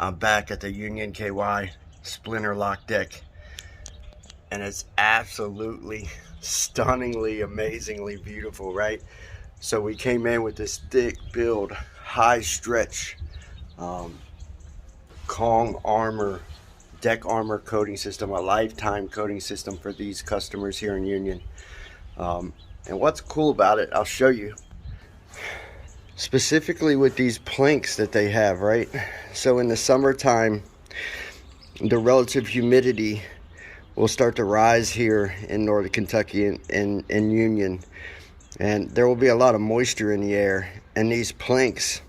I'm back at the Union KY Splinter Lock deck, and it's absolutely stunningly, amazingly beautiful, right? So we came in with this thick build, high stretch, Kong armor, deck armor coating system, a lifetime coating system for these customers here in Union. And what's cool about it, I'll show you. Specifically with these planks that they have, right? So in the summertime, the relative humidity will start to rise here in Northern Kentucky and Union, and there will be a lot of moisture in the air, and these planks,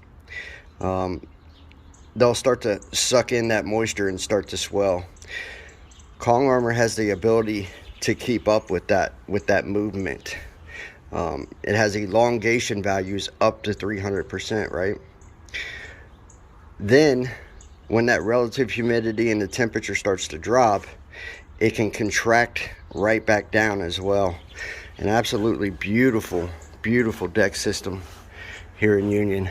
they'll start to suck in that moisture and start to swell. Kong armor has the ability to keep up with that movement. It has elongation values up to 300%, right? Then when that relative humidity and the temperature starts to drop, it can contract right back down as well. An absolutely beautiful, beautiful deck system here in Union.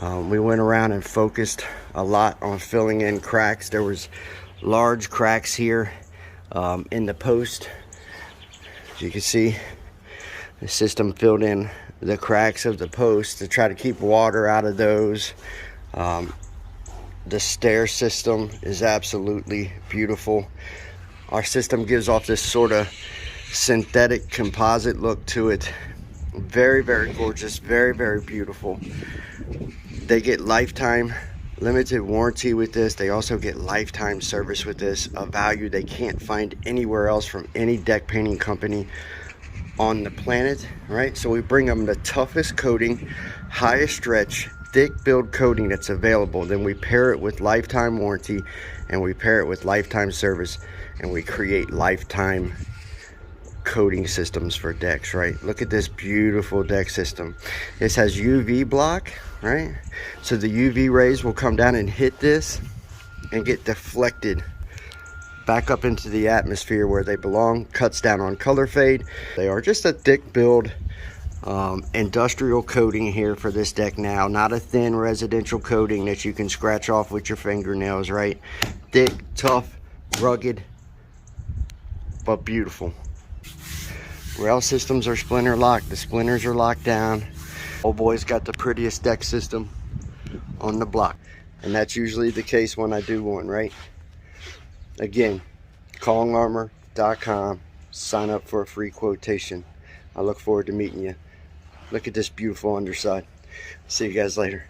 We went around and focused a lot on filling in cracks. There was large cracks here in the post. As you can see, the system filled in the cracks of the post to try to keep water out of those. The stair system is absolutely beautiful. Our system gives off this sort of synthetic composite look to it. Very, very gorgeous, very, very beautiful. They get lifetime limited warranty with this. They also get lifetime service with this, a value they can't find anywhere else from any deck painting company on the planet, right? So we bring them the toughest coating, highest stretch, thick build coating that's available. Then we pair it with lifetime warranty, and we pair it with lifetime service, and we create lifetime coating systems for decks, right? Look at this beautiful deck system. This has UV block, right? So the UV rays will come down and hit this and get deflected back up into the atmosphere where they belong. Cuts down on color fade. They are just a thick build industrial coating here for this deck now, not a thin residential coating that you can scratch off with your fingernails, right? Thick, tough, rugged, but beautiful. Rail systems are splinter locked. The splinters are locked down. Old boy's got the prettiest deck system on the block, and that's usually the case when I do one, right? Again, kongarmor.com. Sign up for a free quotation. I look forward to meeting you. Look at this beautiful underside. See you guys later.